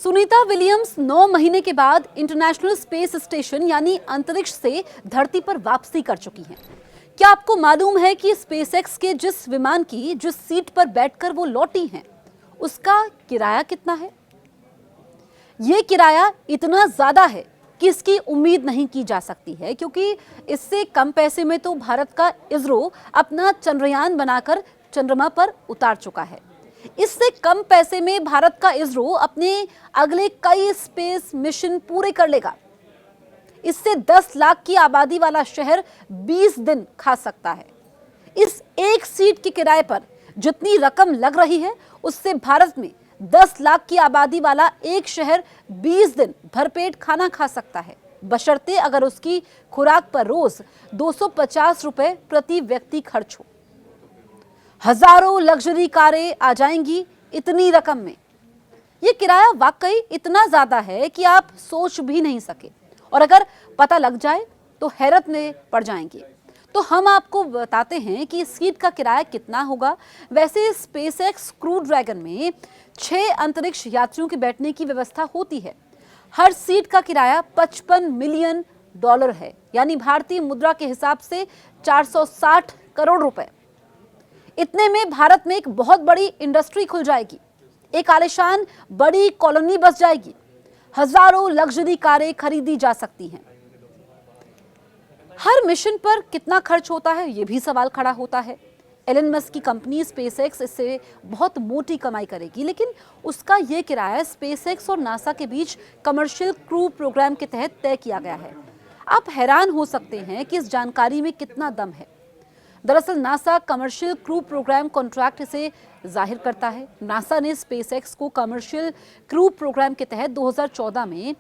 Sunita Williams 9 महीने के बाद इंटरनेशनल स्पेस स्टेशन यानी अंतरिक्ष से धरती पर वापसी कर चुकी हैं। क्या आपको मालूम है कि स्पेसएक्स के जिस विमान की जिस सीट पर बैठकर वो लौटी हैं, उसका किराया कितना है? ये किराया इतना ज्यादा है कि इसकी उम्मीद नहीं की जा सकती है, क्योंकि इससे कम पैसे में तो भारत का इसरो अपना चंद्रयान बनाकर चंद्रमा पर उतार चुका है। इससे कम पैसे में भारत का इसरो अपने अगले कई स्पेस मिशन पूरे कर लेगा। इससे 10 लाख की आबादी वाला शहर 20 दिन खा सकता है। इस एक सीट के किराए पर जितनी रकम लग रही है, उससे भारत में 10 लाख की आबादी वाला एक शहर 20 दिन भरपेट खाना खा सकता है, बशर्ते अगर उसकी खुराक पर रोज 250 रुपए प्रति व्यक्ति खर्च हो। हजारों लग्जरी कारें आ जाएंगी इतनी रकम में। यह किराया वाकई इतना ज्यादा है कि आप सोच भी नहीं सके, और अगर पता लग जाए तो हैरत में पड़ जाएंगे। तो हम आपको बताते हैं कि इस सीट का किराया कितना होगा। वैसे स्पेसएक्स क्रू ड्रैगन में 6 अंतरिक्ष यात्रियों के बैठने की व्यवस्था होती है। हर सीट का किराया $55 मिलियन है, यानी भारतीय मुद्रा के हिसाब से 460 करोड़ रुपए। इतने में भारत में एक बहुत बड़ी इंडस्ट्री खुल जाएगी, एक आलीशान बड़ी कॉलोनी बस जाएगी, हजारों लग्जरी कारें खरीदी जा सकती हैं। हर मिशन पर कितना खर्च होता है, यह भी सवाल खड़ा होता है। एलन मस्क की कंपनी स्पेसएक्स इससे बहुत मोटी कमाई करेगी, लेकिन उसका यह किराया स्पेसएक्स और नासा के बीच कमर्शियल क्रू प्रोग्राम के तहत तय किया गया है। आप हैरान हो सकते हैं कि इस जानकारी में कितना दम है। दरअसल NASA commercial crew program contract इसे जाहिर करता है। नासा ने स्पेसएक्स को कमर्शियल क्रू प्रोग्राम के तहत 2014 में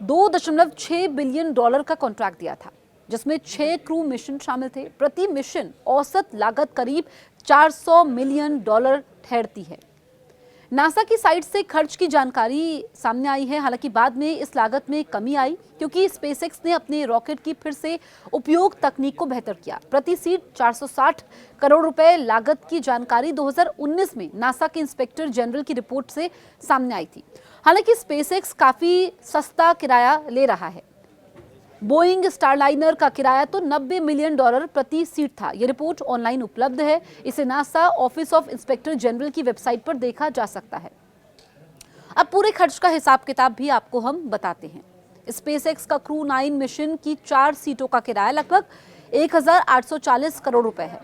$2.6 बिलियन का कॉन्ट्रैक्ट दिया था, जिसमें 6 क्रू मिशन शामिल थे। प्रति मिशन औसत लागत करीब $400 मिलियन ठहरती है। नासा की साइट से खर्च की जानकारी सामने आई है। हालांकि बाद में इस लागत में कमी आई, क्योंकि स्पेसएक्स ने अपने रॉकेट की फिर से उपयोग तकनीक को बेहतर किया। प्रति सीट 460 करोड़ रुपए लागत की जानकारी 2019 में नासा के इंस्पेक्टर जनरल की रिपोर्ट से सामने आई थी। हालांकि स्पेसएक्स काफी सस्ता किराया ले रहा है। बोइंग स्टारलाइनर का किराया तो $90 मिलियन प्रति सीट था। यह रिपोर्ट ऑनलाइन उपलब्ध है। इसे NASA office of inspector general की वेबसाइट पर देखा जा सकता है। अब पूरे खर्च का हिसाब किताब भी आपको हम बताते हैं। स्पेसएक्स का क्रू 9 मिशन की 4 सीटों का किराया लगभग 1840 करोड़ रुपए है।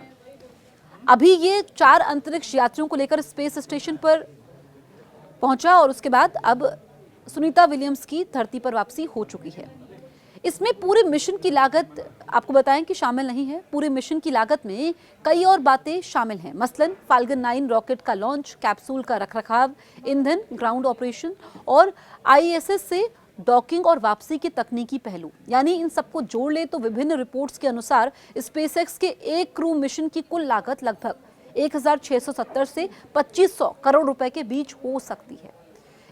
अभी ये 4 अंतरिक्ष यात्रियों को लेकर स्पेस स्टेशन पर पहुंचा, और उसके बाद अब सुनीता विलियम्स की धरती पर वापसी हो चुकी है। इसमें पूरे मिशन की लागत आपको बताएं कि शामिल नहीं है। पूरे मिशन की लागत में कई और बातें शामिल हैं, मसलन फाल्कन 9 रॉकेट का लॉन्च, कैप्सूल का रखरखाव, ईंधन, ग्राउंड ऑपरेशन और आईएसएस से डॉकिंग और वापसी के तकनीकी पहलू। यानी इन सबको जोड़ ले तो विभिन्न रिपोर्ट्स के अनुसार स्पेसएक्स के एक क्रू मिशन की कुल लागत लगभग 1670 से 2500 करोड़ रुपए के बीच हो सकती है।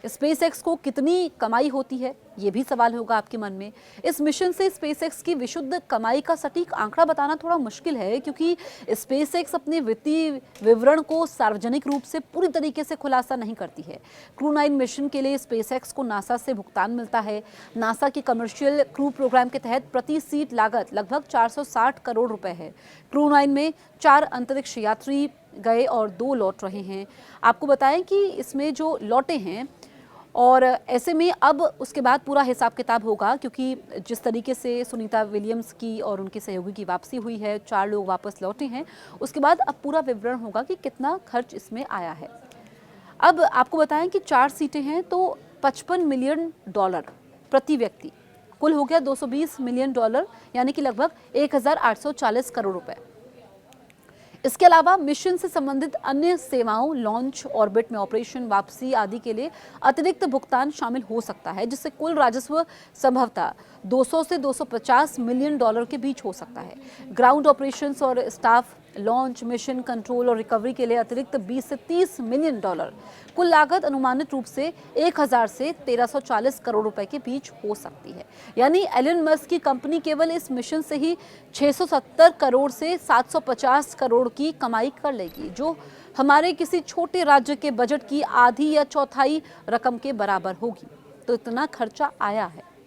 स्पेसएक्स को कितनी कमाई होती है, ये भी सवाल होगा आपके मन में। इस मिशन से स्पेसएक्स की विशुद्ध कमाई का सटीक आंकड़ा बताना थोड़ा मुश्किल है, क्योंकि स्पेसएक्स अपने वित्तीय विवरण को सार्वजनिक रूप से पूरी तरीके से खुलासा नहीं करती है। क्रू 9 मिशन के लिए स्पेसएक्स को नासा से भुगतान मिलता है। नासा की कमर्शियल क्रू प्रोग्राम के तहत प्रति सीट लागत लगभग 460 करोड़ रुपए है। क्रू 9 में 4 अंतरिक्ष यात्री गए और 2 लौट रहे हैं। आपको बताएं कि इसमें जो लौटे हैं, और ऐसे में अब उसके बाद पूरा हिसाब किताब होगा, क्योंकि जिस तरीके से सुनीता विलियम्स की और उनके सहयोगी की वापसी हुई है, 4 लोग वापस लौटे हैं, उसके बाद अब पूरा विवरण होगा कि कितना खर्च इसमें आया है। अब आपको बताएं कि 4 सीटें हैं तो $55 मिलियन प्रति व्यक्ति, कुल हो गया $220 मिलियन, यानी कि लगभग 1840 करोड़ रुपए। इसके अलावा मिशन से संबंधित अन्य सेवाओं, लॉन्च, ऑर्बिट में ऑपरेशन, वापसी आदि के लिए अतिरिक्त भुगतान शामिल हो सकता है, जिससे कुल राजस्व संभवतः 200 से $250 मिलियन के बीच हो सकता है। ग्राउंड ऑपरेशंस और स्टाफ लॉन्च, मिशन कंट्रोल और रिकवरी के लिए अतिरिक्त 20 से 30 मिलियन डॉलर। कुल लागत अनुमानित रूप से 1000 से 1340 करोड़ रुपए के बीच हो सकती है। यानी एलन मस्क की कंपनी केवल इस मिशन से ही 670 करोड़ से 750 करोड़ की कमाई कर लेगी, जो हमारे किसी छोटे राज्य के बजट की आधी या चौथाई रकम के बराबर होगी। तो इतना खर्चा आया है।